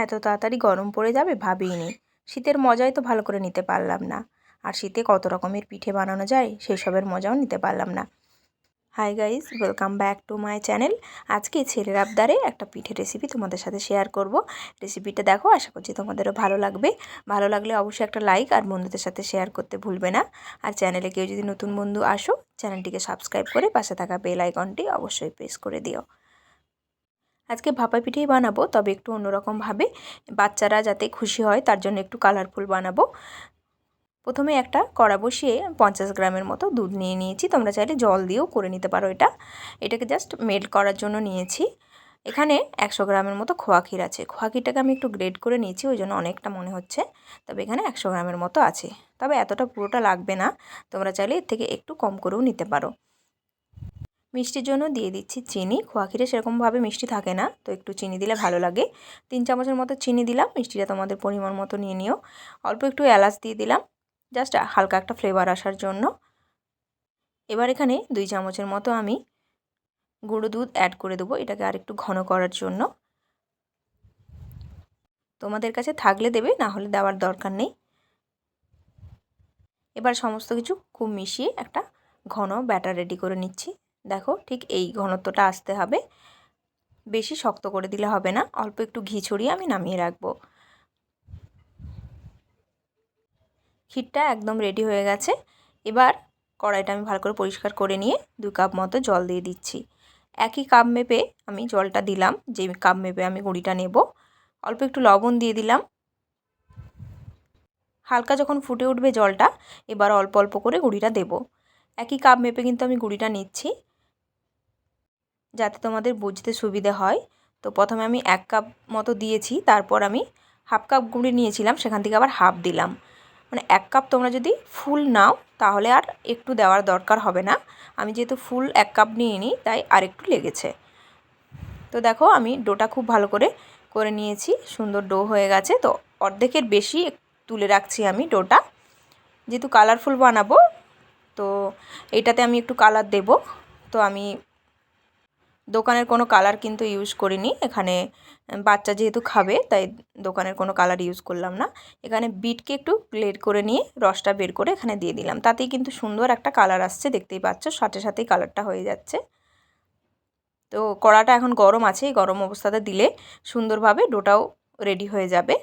এত তাড়াতাড়ি গরম পড়ে যাবে ভাবিনি। শীতের মজাই তো ভালো করে নিতে পারলাম না। আর শীতে কত রকমের পিঠে বানানো যায় সেসবের মজাও নিতে পারলাম না। Hi guys, welcome back to my channel. আজকে ছেলের আবদারে একটা পিঠে রেসিপি তোমাদের সাথে শেয়ার করব। রেসিপিটা দেখো, আশা করছি তোমাদেরও ভালো লাগবে। ভালো লাগলে অবশ্যই একটা লাইক আর বন্ধুদের সাথে শেয়ার করতে ভুলবে না। আর চ্যানেলে কেউ যদি নতুন বন্ধু আসো, চ্যানেলটিকে সাবস্ক্রাইব করে পাশে থাকা বেল আইকনটি অবশ্যই প্রেস করে দিও। আজকে ভাপা পিঠেই বানাবো, তবে একটু অন্যরকমভাবে, বাচ্চারা যাতে খুশি হয় তার জন্য একটু কালারফুল বানাবো। প্রথমে একটা কড়া বসিয়ে 50 গ্রামের মতো দুধ নিয়ে নিয়েছি। তোমরা চাইলে জল দিয়েও করে নিতে পারো। এটাকে জাস্ট মেল্ট করার জন্য নিয়েছি। এখানে 100 গ্রামের মতো খোয়া ক্ষীর আছে। খোয়া ক্ষীরটাকে আমি একটু গ্রেড করে নিয়েছি, ওই জন্য অনেকটা মনে হচ্ছে। তবে এখানে 100 গ্রামের মতো আছে। তবে এতটা পুরোটা লাগবে না, তোমরা চাইলে এর থেকে একটু কম করেও নিতে পারো। মিষ্টির জন্য দিয়ে দিচ্ছি চিনি। খোয়া ক্ষীরে সেরকমভাবে মিষ্টি থাকে না, তো একটু চিনি দিলে ভালো লাগে। 3 চামচের মতো চিনি দিলাম। মিষ্টিটা তোমাদের পরিমাণ মতো নিয়ে নিও। অল্প একটু এলাচ দিয়ে দিলাম, জাস্ট হালকা একটা ফ্লেভার আসার জন্য। এবার এখানে 2 চামচের মতো আমি গুঁড়ো দুধ অ্যাড করে দেবো, এটাকে আর একটু ঘন করার জন্য। তোমাদের কাছে থাকলে দেবে, না হলে দেওয়ার দরকার নেই। এবার সমস্ত কিছু খুব মিশিয়ে একটা ঘন ব্যাটার রেডি করে নিচ্ছি। দেখো, ঠিক এই ঘনত্বটা আসতে হবে। বেশি শক্ত করে দিলে হবে না। অল্প একটু ঘি ছড়িয়ে আমি নামিয়ে রাখবো। ক্ষীরটা একদম রেডি হয়ে গেছে। এবার কড়াইটা আমি ভালো করে পরিষ্কার করে নিয়ে 2 কাপ মতো জল দিয়ে দিচ্ছি। একই কাপ মেপে আমি জলটা দিলাম, যে কাপ মেপে আমি গুঁড়িটা নেব। অল্প একটু লবণ দিয়ে দিলাম। হালকা যখন ফুটে উঠবে জলটা, এবার অল্প অল্প করে গুঁড়িটা দেব। একই কাপ মেপে কিন্তু আমি গুঁড়িটা নিচ্ছি, যাতে তোমাদের বুঝতে সুবিধে হয়। তো প্রথমে আমি 1 কাপ মতো দিয়েছি, তারপর আমি হাফ কাপ গুঁড়ি নিয়েছিলাম, সেখান থেকে আবার হাফ দিলাম। মানে 1 কাপ তোমরা যদি ফুল নাও তাহলে আর একটু দেওয়ার দরকার হবে না। আমি যেহেতু ফুল 1 কাপ নিয়ে নিই, তাই আর একটু লেগেছে। তো দেখো, আমি ডোটা খুব ভালো করে করে নিয়েছি। সুন্দর ডো হয়ে গেছে। তো অর্ধেকের বেশি তুলে রাখছি আমি ডোটা, যেহেতু কালারফুল বানাবো। তো এটাতে আমি একটু কালার দেব। তো আমি দোকানের কোনো কালার কিন্তু ইউজ করিনি। এখানে বাচ্চা যেহেতু খাবে, তাই দোকানের কোনো কালার ইউজ করলাম না। এখানে বিটকে একটু গ্রেট করে নিয়ে রসটা বের করে এখানে দিয়ে দিলাম। তাতেই কিন্তু সুন্দর একটা কালার আসছে, দেখতেই পাচ্ছ। সাথে সাথেই কালারটা হয়ে যাচ্ছে। তো কড়াটা এখন গরম আছে, এই গরম অবস্থাতে দিলে সুন্দরভাবে ডোটাও রেডি হয়ে যাবে।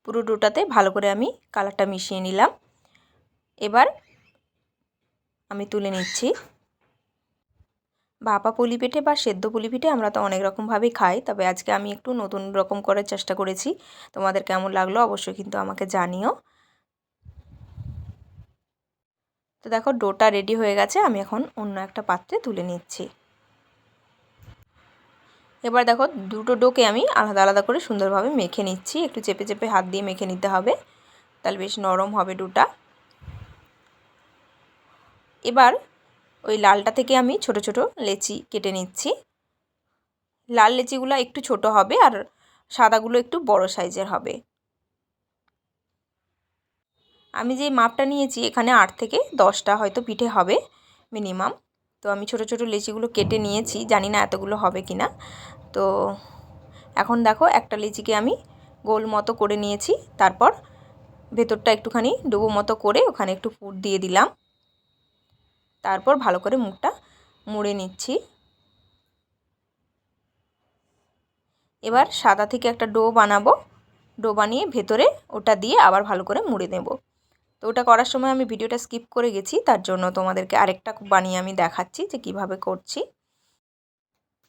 পুরো ডোটাতে ভালো করে আমি কালারটা মিশিয়ে নিলাম। এবার আমি তুলে নিচ্ছি। ভাপা পুলি পিঠে বা সেদ্ধ পুলি পিঠে আমরা তো অনেক রকমভাবেই খাই, তবে আজকে আমি একটু নতুন রকম করার চেষ্টা করেছি। তোমাদের কেমন লাগলো অবশ্যই কিন্তু আমাকে জানিও। তো দেখো, ডোটা রেডি হয়ে গেছে। আমি এখন অন্য একটা পাত্রে তুলে নিচ্ছি। এবার দেখো, দুটো ডোকে আমি আলাদা আলাদা করে সুন্দরভাবে মেখে নিচ্ছি। একটু চেপে চেপে হাত দিয়ে মেখে নিতে হবে, তাহলে বেশ নরম হবে ডোটা। এবার ওই লালটা থেকে আমি ছোট ছোট লেচি কেটে নিচ্ছি। লাল লেচিগুলো একটু ছোট হবে, আর সাদাগুলো একটু বড় সাইজের হবে। আমি যে মাপটা নিয়েছি, এখানে 8 থেকে 10টা হয়তো পিঠে হবে মিনিমাম। তো আমি ছোট ছোট লেচিগুলো কেটে নিয়েছি, জানি না এতগুলো হবে কি না। তো এখন দেখো, একটা লেচিকে আমি গোল মতো করে নিয়েছি। তারপর ভেতরটা একটুখানি ডুবো মতো করে ওখানে একটু পুর দিয়ে দিলাম। তারপর ভালো করে মুখটা মুড়ে নিচ্ছি। এবার সাদা থেকে একটা ডো বানাবো। ডো বানিয়ে ভেতরে ওটা দিয়ে আবার ভালো করে মুড়ে নেব। তো ওটা করার সময় আমি ভিডিওটা স্কিপ করে গেছি, তার জন্য তোমাদেরকে আরেকটা বানিয়ে আমি দেখাচ্ছি যে কিভাবে করছি।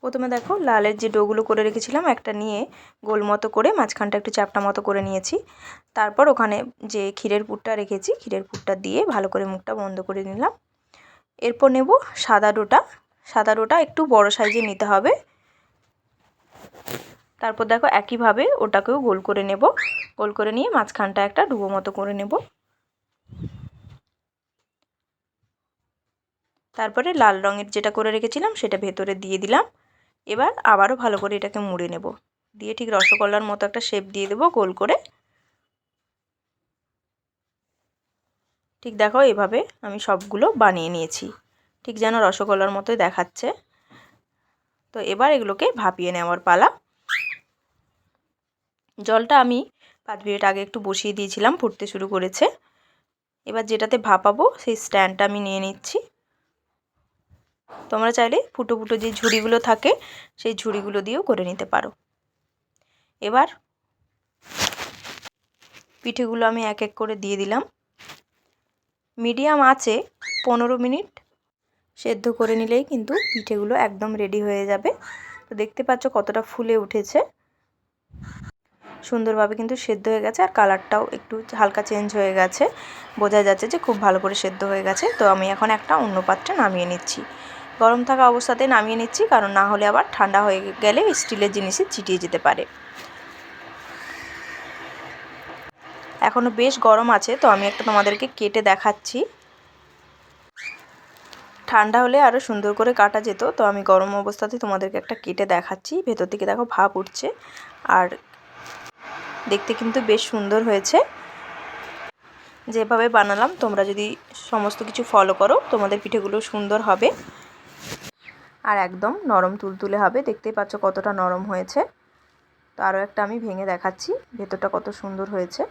প্রথমে দেখো, লালের যে ডোগুলো করে রেখেছিলাম, একটা নিয়ে গোল মতো করে মাঝখানটা একটু চ্যাপ্টা মতো করে নিয়েছি। তারপর ওখানে যে ক্ষীরের পুরটা রেখেছি, ক্ষীরের পুরটা দিয়ে ভালো করে মুখটা বন্ধ করে নিলাম। এরপর নেব সাদা ডোটা। সাদা ডোটা একটু বড় সাইজে নিতে হবে। তারপর দেখো, একইভাবে ওটাকেও গোল করে নেব। গোল করে নিয়ে মাঝখানটা একটা ডুবো মতো করে নেব। তারপরে লাল রঙের যেটা করে রেখেছিলাম সেটা ভেতরে দিয়ে দিলাম। এবার আবারও ভালো করে এটাকে মুড়ে নেব। দিয়ে ঠিক রসগোল্লার মতো একটা শেপ দিয়ে দেবো গোল করে। ঠিক দেখো, এভাবে আমি সবগুলো বানিয়ে নিয়েছি, ঠিক যেন রসগোল্লার মতোই দেখাচ্ছে। তো এবার এগুলোকে ভাপিয়ে নেওয়ার পালা। জলটা আমি 5 মিনিট আগে একটু বসিয়ে দিয়েছিলাম, ফুটতে শুরু করেছে। এবার যেটাতে ভাপাবো সেই স্ট্যান্ডটা আমি নিয়ে নিচ্ছি। তোমরা চাইলে ফুটো ফুটো যে ঝুড়িগুলো থাকে সেই ঝুড়িগুলো দিয়েও করে নিতে পারো। এবার পিঠেগুলো আমি এক এক করে দিয়ে দিলাম। মিডিয়াম আঁচে 15 মিনিট সেদ্ধ করে নিলেই কিন্তু পিঠেগুলো একদম রেডি হয়ে যাবে। তো দেখতে পাচ্ছ কতটা ফুলে উঠেছে, সুন্দরভাবে কিন্তু সেদ্ধ হয়ে গেছে, আর কালারটাও একটু হালকা চেঞ্জ হয়ে গেছে, বোঝা যাচ্ছে যে খুব ভালো করে সেদ্ধ হয়ে গেছে। তো আমি এখন একটা অন্য পাত্রে নামিয়ে নিচ্ছি। গরম থাকা অবস্থাতে নামিয়ে নিচ্ছি, কারণ না হলে আবার ঠান্ডা হয়ে গেলে স্টিলের জিনিসে ছিটিয়ে যেতে পারে। এখনও বেশ গরম আছে, তো আমি একটা তোমাদেরকে কেটে দেখাচ্ছি। ঠান্ডা হলে আরও সুন্দর করে কাটা যেত, তো আমি গরম অবস্থাতে তোমাদেরকে একটা কেটে দেখাচ্ছি। ভেতর থেকে দেখো ভাপ উঠছে, আর দেখতে কিন্তু বেশ সুন্দর হয়েছে। যেভাবে বানালাম তোমরা যদি সমস্ত কিছু ফলো করো তোমাদের পিঠেগুলো সুন্দর হবে আর একদম নরম তুলতুলে হবে। দেখতেই পাচ্ছ কতটা নরম হয়েছে। তো আরও একটা আমি ভেঙে দেখাচ্ছি ভেতরটা কত সুন্দর হয়েছে।